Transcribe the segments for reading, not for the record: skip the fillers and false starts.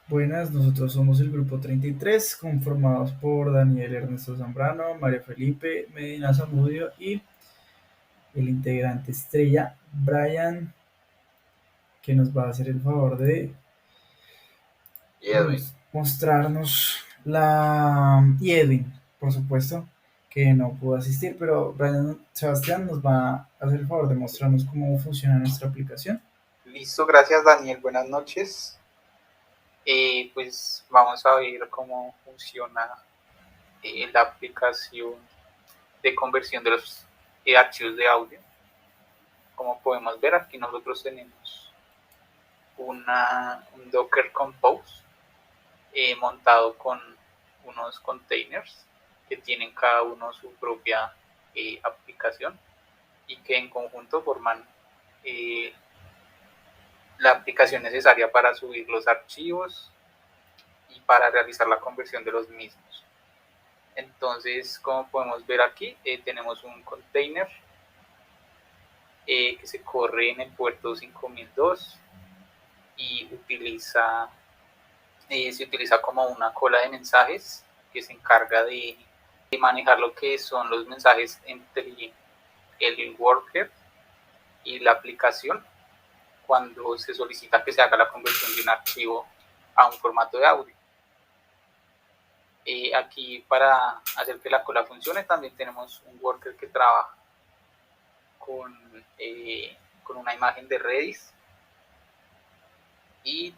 Buenas, nosotros somos el grupo 33, conformados por Daniel Ernesto Zambrano, María Felipe Medina Zamudio y el integrante estrella Brian, que nos va a hacer el favor de Y Edwin, mostrarnos y Edwin, por supuesto, que no pudo asistir, pero Brian Sebastián nos va a hacer el favor de mostrarnos cómo funciona nuestra aplicación. listo, gracias Daniel, buenas noches. Pues vamos a ver cómo funciona la aplicación de conversión de los archivos de audio. Como podemos ver, aquí nosotros tenemos un Docker Compose montado con unos containers que tienen cada uno su propia aplicación y que en conjunto forman eh, la aplicación necesaria para subir los archivos y para realizar la conversión de los mismos. Entonces, como podemos ver aquí, tenemos un container que se corre en el puerto 5002 y se utiliza como una cola de mensajes que se encarga de manejar lo que son los mensajes entre el worker y la aplicación cuando se solicita que se haga la conversión de un archivo a un formato de audio. Aquí para hacer que la cola funcione también tenemos un worker que trabaja con una imagen de Redis y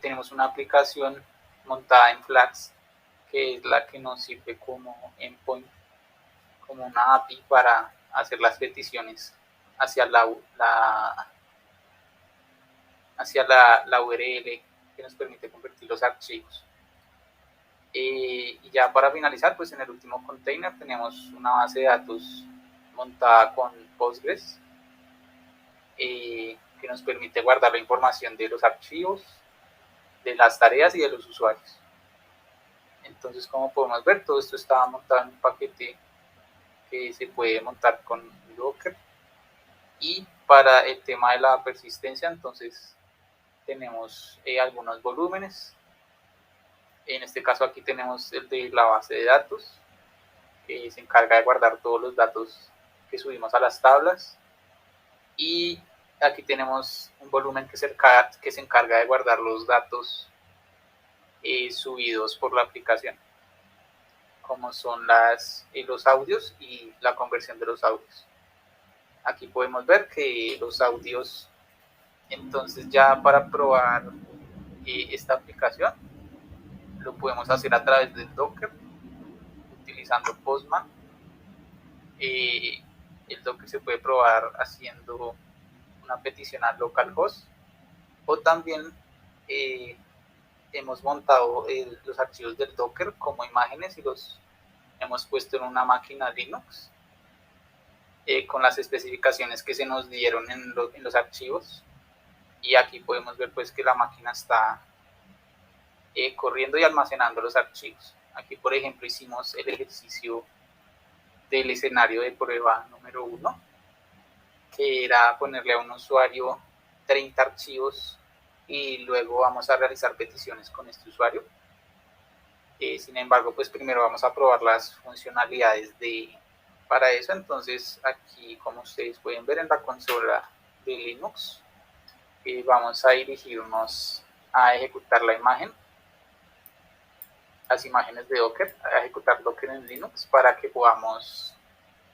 tenemos una aplicación montada en Flask que es la que nos sirve como endpoint, como una API para hacer las peticiones hacia la URL que nos permite convertir los archivos. Y ya para finalizar, pues en el último container tenemos una base de datos montada con Postgres que nos permite guardar la información de los archivos, de las tareas y de los usuarios. Entonces, como podemos ver, todo esto está montado en un paquete que se puede montar con Docker. Y para el tema de la persistencia, entonces tenemos algunos volúmenes. En este caso aquí tenemos el de la base de datos, que se encarga de guardar todos los datos que subimos a las tablas. Y aquí tenemos un volumen que se encarga de guardar los datos subidos por la aplicación, como son los audios y la conversión de los audios. Aquí podemos ver que los audios, entonces ya para probar esta aplicación, lo podemos hacer a través del Docker, utilizando Postman. El Docker se puede probar haciendo una petición a localhost o también hemos montado los archivos del Docker como imágenes y los hemos puesto en una máquina Linux con las especificaciones que se nos dieron en los archivos. Y aquí podemos ver pues que la máquina está corriendo y almacenando los archivos. Aquí, por ejemplo, hicimos el ejercicio del escenario de prueba número 1, que era ponerle a un usuario 30 archivos y luego vamos a realizar peticiones con este usuario. Sin embargo, pues primero vamos a probar las funcionalidades para eso. Entonces, aquí, como ustedes pueden ver en la consola de Linux, vamos a dirigirnos a ejecutar la imagen, las imágenes de Docker, a ejecutar Docker en Linux para que podamos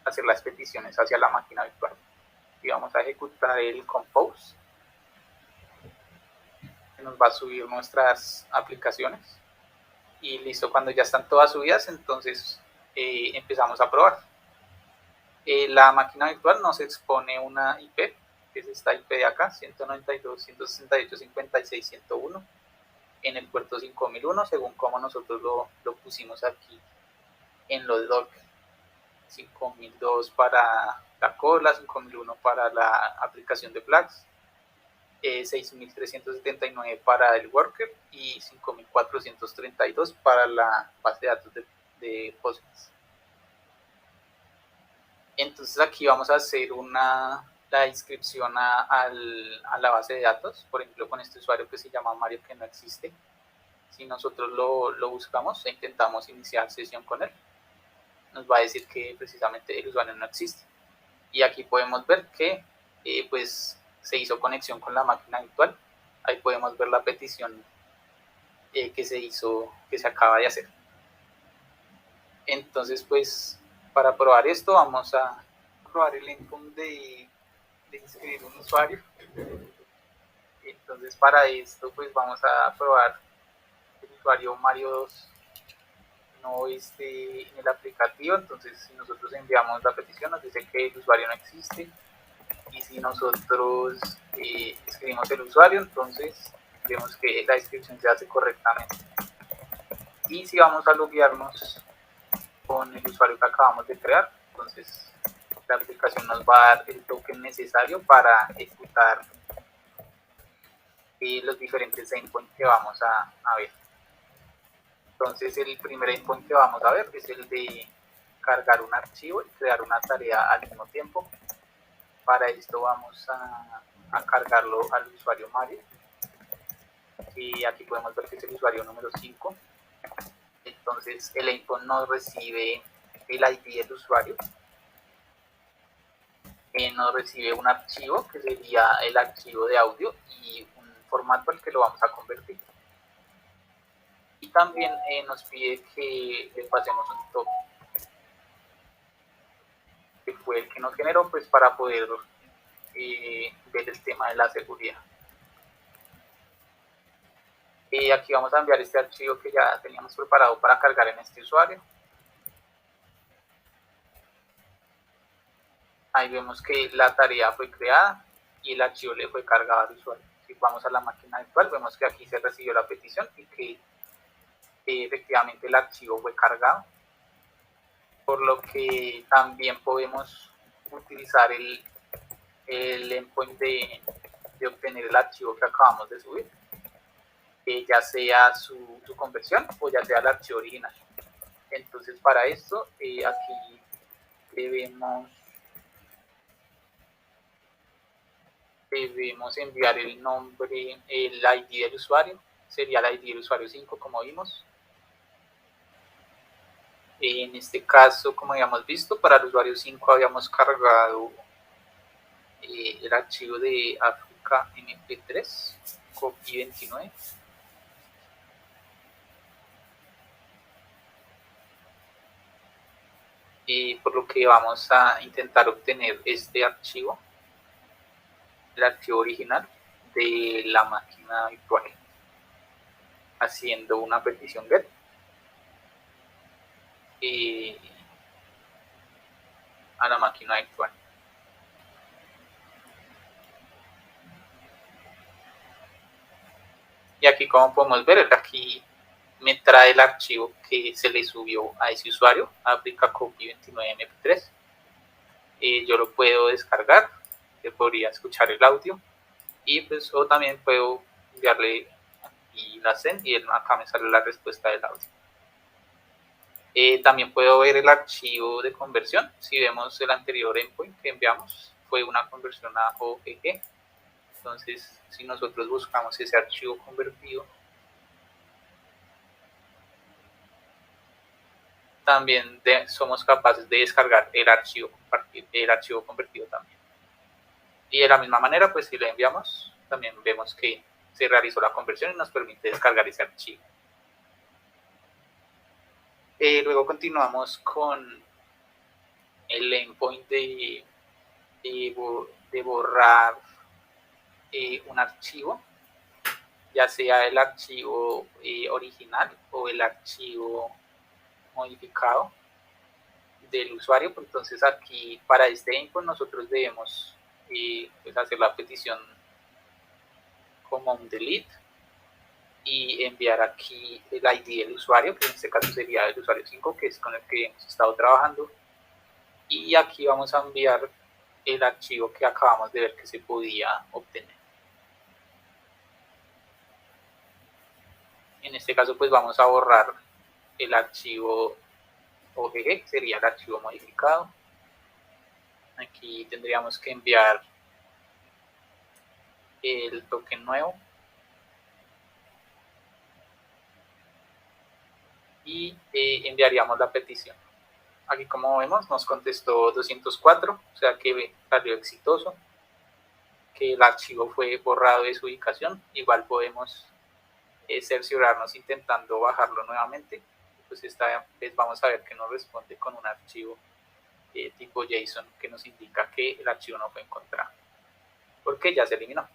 hacer las peticiones hacia la máquina virtual. Y vamos a ejecutar el Compose, que nos va a subir nuestras aplicaciones. Y listo, cuando ya están todas subidas, entonces empezamos a probar. La máquina virtual nos expone una IP, que es esta IP de acá, 192.168.56.101, en el puerto 5001, según como nosotros lo pusimos aquí en los Docker. 5002 para la cola, 5001 para la aplicación de Flags, 6379 para el worker y 5432 para la base de datos de Postgres. Entonces aquí vamos a hacer una la inscripción a la base de datos, por ejemplo con este usuario que se llama Mario que no existe. Si nosotros lo buscamos e intentamos iniciar sesión con él, nos va a decir que precisamente el usuario no existe. Y aquí podemos ver que pues se hizo conexión con la máquina virtual. Ahí podemos ver la petición que se acaba de hacer. Entonces, pues para probar esto vamos a probar el endpoint de inscribir un usuario. Entonces para esto pues vamos a probar el usuario Mario 2 no esté en el aplicativo. Entonces si nosotros enviamos la petición nos dice que el usuario no existe, y si nosotros escribimos el usuario, entonces vemos que la inscripción se hace correctamente. Y si vamos a loguearnos con el usuario que acabamos de crear, entonces la aplicación nos va a dar el token necesario para ejecutar los diferentes endpoints que vamos a ver. Entonces el primer endpoint que vamos a ver es el de cargar un archivo y crear una tarea al mismo tiempo. Para esto vamos a cargarlo al usuario Mario, y aquí podemos ver que es el usuario número 5. Entonces el endpoint nos recibe el ID del usuario, nos recibe un archivo que sería el archivo de audio y un formato al que lo vamos a convertir. Y también nos pide que le pasemos un token, que fue el que nos generó, pues para poder ver el tema de la seguridad. Aquí vamos a enviar este archivo que ya teníamos preparado para cargar en este usuario. Ahí vemos que la tarea fue creada y el archivo le fue cargado al usuario. Si vamos a la máquina virtual, vemos que aquí se recibió la petición y que efectivamente el archivo fue cargado, por lo que también podemos utilizar el endpoint de obtener el archivo que acabamos de subir, ya sea su conversión o ya sea el archivo original. Entonces para esto aquí debemos enviar el nombre, el ID del usuario, sería el ID del usuario 5 como vimos. En este caso, como habíamos visto, para el usuario 5 habíamos cargado el archivo de Africa MP3, copy 29. Por lo que vamos a intentar obtener este archivo, el archivo original de la máquina virtual, haciendo una petición GET. A la máquina virtual. Y aquí, como podemos ver, aquí me trae el archivo que se le subió a ese usuario, Africa Copy 29 MP3. Yo lo puedo descargar, yo podría escuchar el audio, y pues o también puedo enviarle aquí la send y acá me sale la respuesta del audio. También puedo ver el archivo de conversión. Si vemos el anterior endpoint que enviamos, fue una conversión a OGG. Entonces, si nosotros buscamos ese archivo convertido, también somos capaces de descargar el archivo convertido también. Y de la misma manera, pues si lo enviamos, también vemos que se realizó la conversión y nos permite descargar ese archivo. Luego continuamos con el endpoint de borrar un archivo, ya sea el archivo original o el archivo modificado del usuario. Entonces aquí para este endpoint nosotros debemos pues hacer la petición como un delete y enviar aquí el ID del usuario, que en este caso sería el usuario 5, que es con el que hemos estado trabajando, y aquí vamos a enviar el archivo que acabamos de ver que se podía obtener. En este caso pues vamos a borrar el archivo OGG, que sería el archivo modificado. Aquí tendríamos que enviar el token nuevo y enviaríamos la petición. Aquí, como vemos, nos contestó 204, o sea que salió exitoso, que el archivo fue borrado de su ubicación. Igual podemos cerciorarnos intentando bajarlo nuevamente. Pues esta vez vamos a ver que nos responde con un archivo tipo JSON que nos indica que el archivo no fue encontrado, porque ya se eliminó.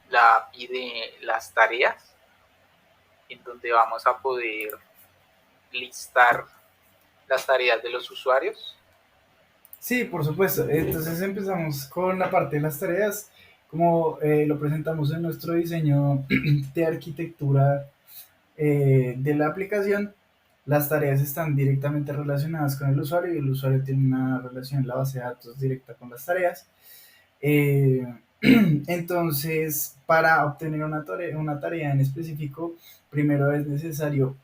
La API de las tareas, en donde vamos a poder listar las tareas de los usuarios. Sí, por supuesto. Entonces empezamos con la parte de las tareas, como lo presentamos en nuestro diseño de arquitectura de la aplicación. Las tareas están directamente relacionadas con el usuario y el usuario tiene una relación en la base de datos directa con las tareas. Eh, entonces, para obtener una tarea en específico, primero es necesario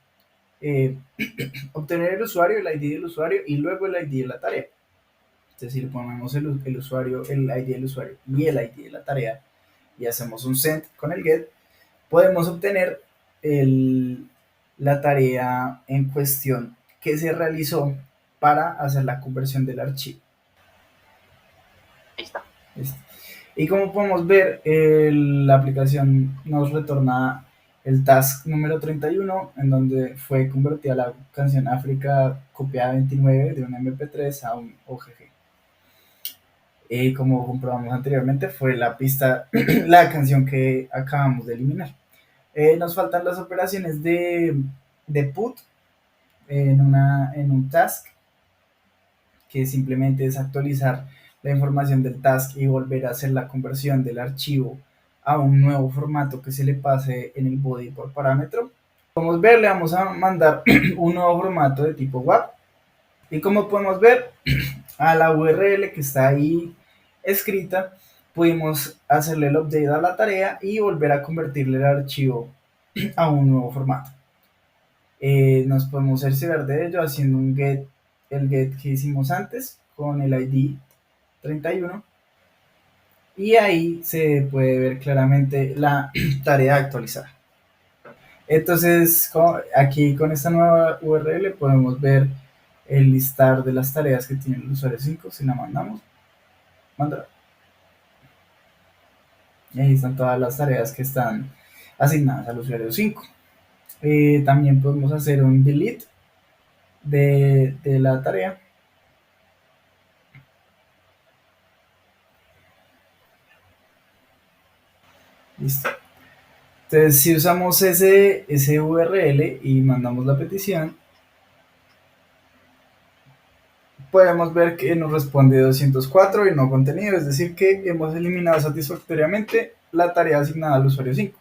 eh, obtener el usuario, el ID del usuario y luego el ID de la tarea. Es decir, ponemos el usuario, el ID del usuario y el ID de la tarea y hacemos un send con el get, podemos obtener la tarea en cuestión que se realizó para hacer la conversión del archivo. Ahí está. ¿Listo? Y como podemos ver, la aplicación nos retorna el task número 31, en donde fue convertida la canción África copiada 29 de un MP3 a un OGG. Y como comprobamos anteriormente, fue la pista, la canción que acabamos de eliminar. Nos faltan las operaciones de put en un task, que simplemente es actualizar la información del task y volver a hacer la conversión del archivo a un nuevo formato que se le pase en el body por parámetro. Como podemos ver, le vamos a mandar un nuevo formato de tipo WAP. Y como podemos ver, a la URL que está ahí escrita, pudimos hacerle el update a la tarea y volver a convertirle el archivo a un nuevo formato. Nos podemos cerciorar de ello haciendo el get que hicimos antes con el ID 31 y ahí se puede ver claramente la tarea actualizada. Entonces aquí con esta nueva URL podemos ver el listar de las tareas que tiene el usuario 5 si la mandamos. Y ahí están todas las tareas que están asignadas al usuario 5. También podemos hacer un delete de la tarea. Listo. Entonces, si usamos ese URL y mandamos la petición, podemos ver que nos responde 204 y no contenido, es decir, que hemos eliminado satisfactoriamente la tarea asignada al usuario 5.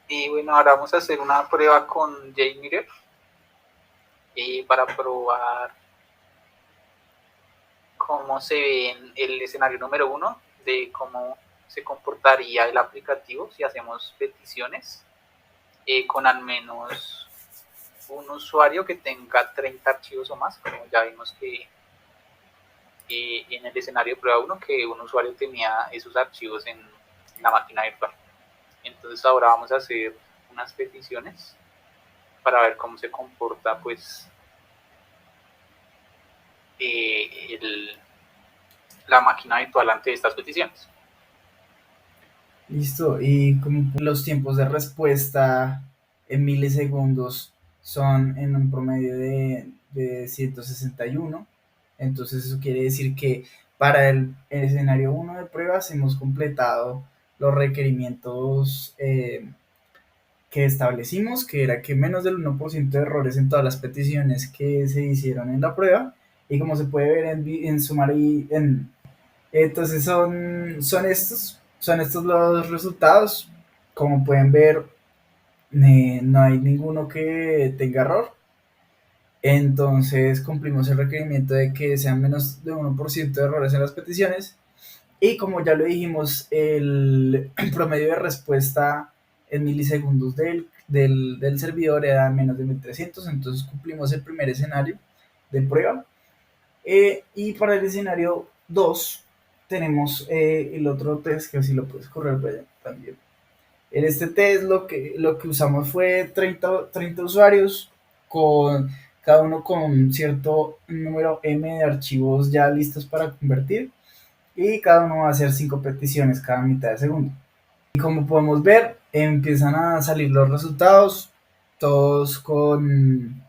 Y bueno, ahora vamos a hacer una prueba con JMeter para probar cómo se ve en el escenario número 1 de cómo se comportaría el aplicativo si hacemos peticiones con al menos un usuario que tenga 30 archivos o más, como ya vimos que en el escenario de prueba 1 que un usuario tenía esos archivos en la máquina virtual. Entonces ahora vamos a hacer unas peticiones para ver cómo se comporta pues la máquina virtual ante estas peticiones. Listo, y como los tiempos de respuesta en milisegundos son en un promedio de 161, entonces eso quiere decir que para el escenario 1 de pruebas hemos completado los requerimientos que establecimos, que era que menos del 1% de errores en todas las peticiones que se hicieron en la prueba, y como se puede ver en sumar y en entonces son estos los resultados. Como pueden ver, no hay ninguno que tenga error. Entonces cumplimos el requerimiento de que sean menos de 1% de errores en las peticiones. Y como ya lo dijimos, el promedio de respuesta en milisegundos del servidor era menos de 1300. Entonces cumplimos el primer escenario de prueba. Y para el escenario 2 tenemos el otro test que si lo puedes correr Brian, también. En este test lo que usamos fue 30 usuarios, con cada uno con cierto número M de archivos ya listos para convertir, y cada uno va a hacer 5 peticiones cada mitad de segundo. Y como podemos ver, empiezan a salir los resultados, todos con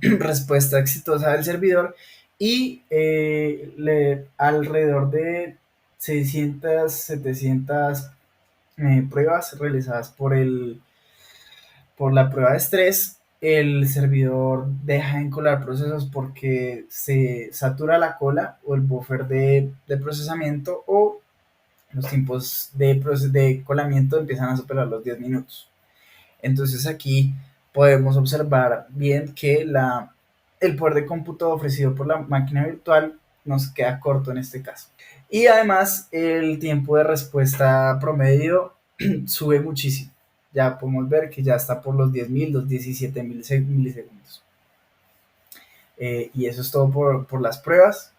respuesta exitosa del servidor, y alrededor de 600, 700 pruebas realizadas por la prueba de estrés. El servidor deja de encolar procesos porque se satura la cola o el buffer de procesamiento, o los tiempos de colamiento empiezan a superar los 10 minutos. Entonces aquí podemos observar bien que el poder de cómputo ofrecido por la máquina virtual nos queda corto en este caso. Y además el tiempo de respuesta promedio sube muchísimo. Ya podemos ver que ya está por los 10.000, los 17.000 milisegundos. Y eso es todo por las pruebas.